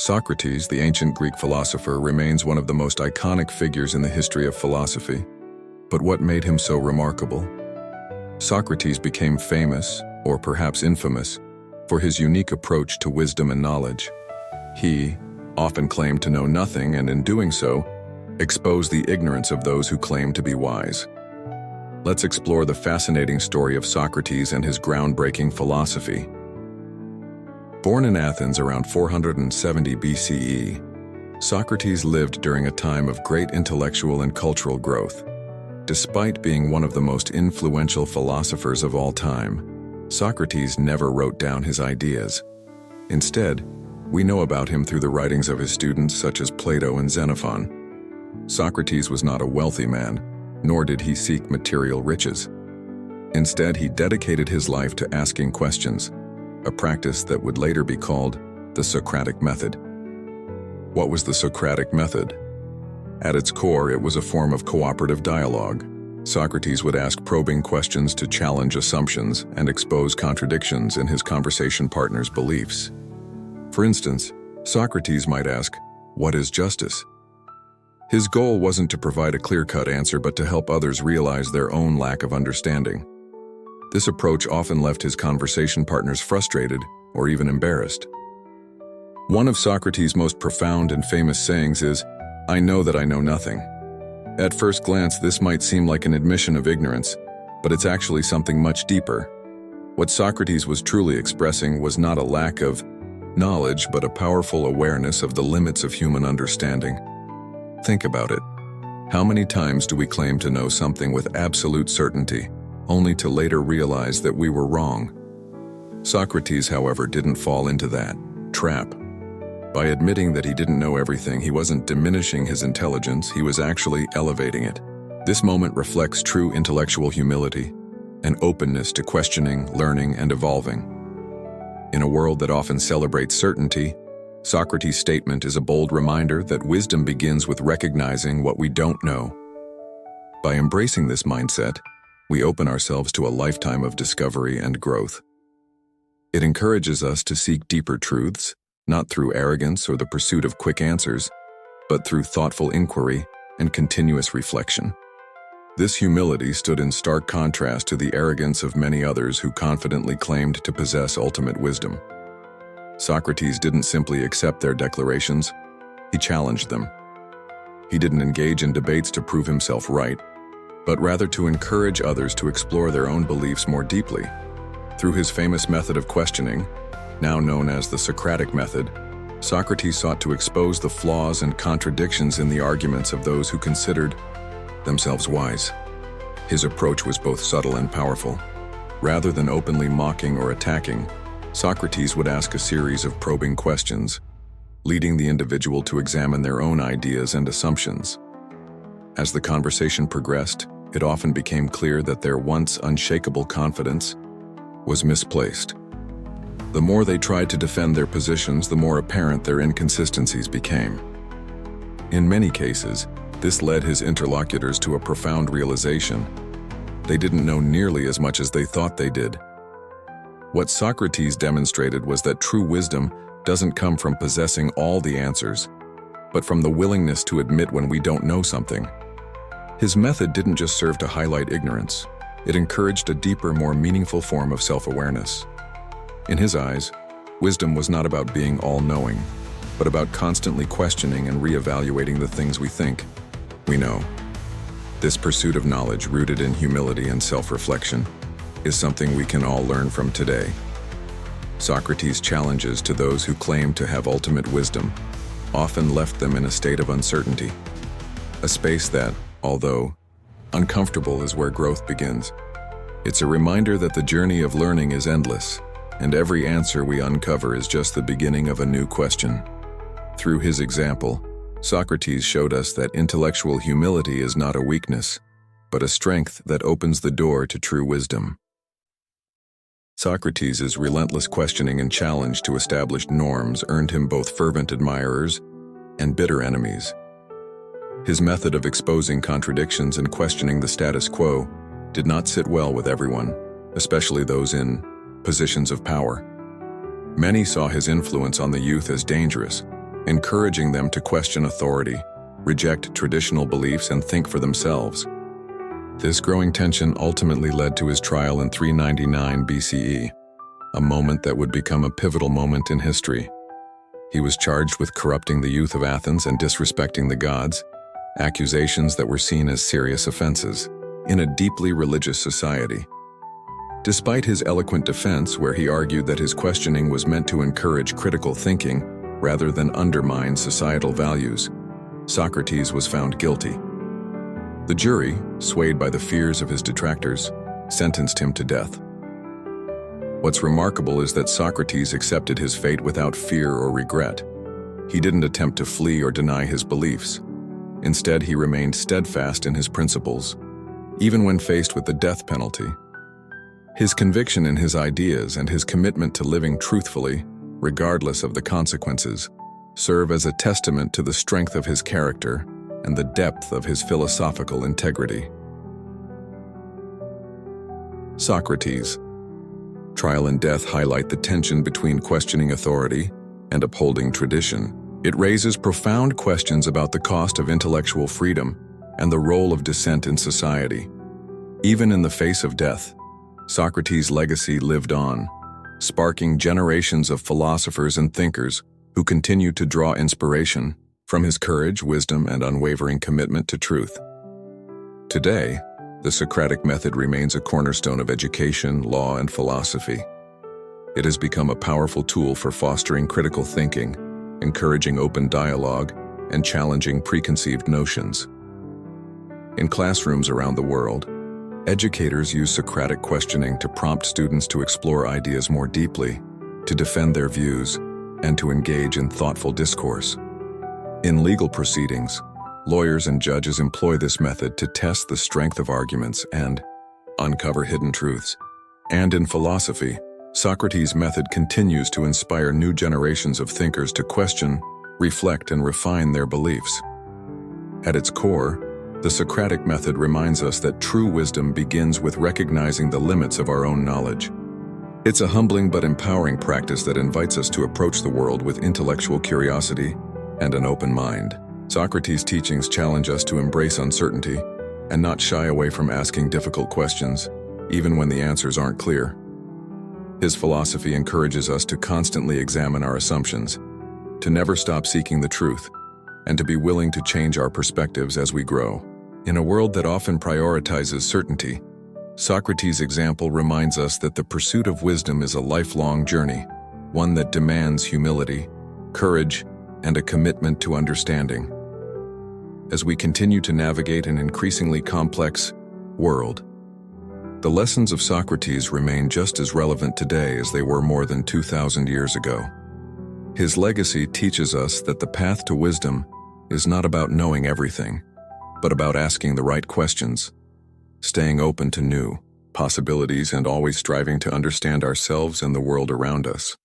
Socrates, the ancient Greek philosopher, remains one of the most iconic figures in the history of philosophy. But what made him so remarkable? Socrates became famous, or perhaps infamous, for his unique approach to wisdom and knowledge. He often claimed to know nothing, and in doing so, exposed the ignorance of those who claimed to be wise. Let's explore the fascinating story of Socrates and his groundbreaking philosophy. Born in Athens around 470 BCE, Socrates lived during a time of great intellectual and cultural growth. Despite being one of the most influential philosophers of all time, Socrates never wrote down his ideas. Instead, we know about him through the writings of his students such as Plato and Xenophon. Socrates was not a wealthy man, nor did he seek material riches. Instead, he dedicated his life to asking questions, a practice that would later be called the Socratic method. What was the Socratic method? At its core, it was a form of cooperative dialogue. Socrates would ask probing questions to challenge assumptions and expose contradictions in his conversation partner's beliefs. For instance, Socrates might ask, "What is justice?" His goal wasn't to provide a clear-cut answer, but to help others realize their own lack of understanding. This approach often left his conversation partners frustrated or even embarrassed. One of Socrates' most profound and famous sayings is, "I know that I know nothing." At first glance, this might seem like an admission of ignorance, but it's actually something much deeper. What Socrates was truly expressing was not a lack of knowledge, but a powerful awareness of the limits of human understanding. Think about it. How many times do we claim to know something with absolute certainty, only to later realize that we were wrong? Socrates, however, didn't fall into that trap. By admitting that he didn't know everything, he wasn't diminishing his intelligence, he was actually elevating it. This moment reflects true intellectual humility, an openness to questioning, learning, and evolving. In a world that often celebrates certainty, Socrates' statement is a bold reminder that wisdom begins with recognizing what we don't know. By embracing this mindset, we open ourselves to a lifetime of discovery and growth. It encourages us to seek deeper truths, not through arrogance or the pursuit of quick answers, but through thoughtful inquiry and continuous reflection. This humility stood in stark contrast to the arrogance of many others who confidently claimed to possess ultimate wisdom. Socrates didn't simply accept their declarations, he challenged them. He didn't engage in debates to prove himself right, but rather to encourage others to explore their own beliefs more deeply. Through his famous method of questioning, now known as the Socratic method, Socrates sought to expose the flaws and contradictions in the arguments of those who considered themselves wise. His approach was both subtle and powerful. Rather than openly mocking or attacking, Socrates would ask a series of probing questions, leading the individual to examine their own ideas and assumptions. As the conversation progressed, it often became clear that their once unshakable confidence was misplaced. The more they tried to defend their positions, the more apparent their inconsistencies became. In many cases, this led his interlocutors to a profound realization: they didn't know nearly as much as they thought they did. What Socrates demonstrated was that true wisdom doesn't come from possessing all the answers, but from the willingness to admit when we don't know something. His method didn't just serve to highlight ignorance, it encouraged a deeper, more meaningful form of self-awareness. In his eyes, wisdom was not about being all-knowing, but about constantly questioning and reevaluating the things we think we know. This pursuit of knowledge, rooted in humility and self-reflection, is something we can all learn from today. Socrates' challenges to those who claim to have ultimate wisdom often left them in a state of uncertainty, a space that, although uncomfortable, is where growth begins. It's a reminder that the journey of learning is endless, and every answer we uncover is just the beginning of a new question. Through his example, Socrates showed us that intellectual humility is not a weakness, but a strength that opens the door to true wisdom. Socrates' relentless questioning and challenge to established norms earned him both fervent admirers and bitter enemies. His method of exposing contradictions and questioning the status quo did not sit well with everyone, especially those in positions of power. Many saw his influence on the youth as dangerous, encouraging them to question authority, reject traditional beliefs, and think for themselves. This growing tension ultimately led to his trial in 399 BCE, a moment that would become a pivotal moment in history. He was charged with corrupting the youth of Athens and disrespecting the gods, accusations that were seen as serious offenses in a deeply religious society. Despite his eloquent defense, where he argued that his questioning was meant to encourage critical thinking rather than undermine societal values, Socrates was found guilty. The jury, swayed by the fears of his detractors, sentenced him to death. What's remarkable is that Socrates accepted his fate without fear or regret. He didn't attempt to flee or deny his beliefs. Instead, he remained steadfast in his principles, even when faced with the death penalty. His conviction in his ideas and his commitment to living truthfully, regardless of the consequences, serve as a testament to the strength of his character and the depth of his philosophical integrity. Socrates. Trial and death highlight the tension between questioning authority and upholding tradition. It raises profound questions about the cost of intellectual freedom and the role of dissent in society. Even in the face of death, Socrates' legacy lived on, sparking generations of philosophers and thinkers who continue to draw inspiration from his courage, wisdom, and unwavering commitment to truth. Today, the Socratic method remains a cornerstone of education, law, and philosophy. It has become a powerful tool for fostering critical thinking, encouraging open dialogue, and challenging preconceived notions. In classrooms around the world, educators use Socratic questioning to prompt students to explore ideas more deeply, to defend their views, and to engage in thoughtful discourse. In legal proceedings, lawyers and judges employ this method to test the strength of arguments and uncover hidden truths. And in philosophy, Socrates' method continues to inspire new generations of thinkers to question, reflect, and refine their beliefs. At its core, the Socratic method reminds us that true wisdom begins with recognizing the limits of our own knowledge. It's a humbling but empowering practice that invites us to approach the world with intellectual curiosity and an open mind. Socrates' teachings challenge us to embrace uncertainty and not shy away from asking difficult questions, even when the answers aren't clear. His philosophy encourages us to constantly examine our assumptions, to never stop seeking the truth, and to be willing to change our perspectives as we grow. In a world that often prioritizes certainty, Socrates' example reminds us that the pursuit of wisdom is a lifelong journey, one that demands humility, courage, and a commitment to understanding. As we continue to navigate an increasingly complex world, the lessons of Socrates remain just as relevant today as they were more than 2,000 years ago. His legacy teaches us that the path to wisdom is not about knowing everything, but about asking the right questions, staying open to new possibilities, and always striving to understand ourselves and the world around us.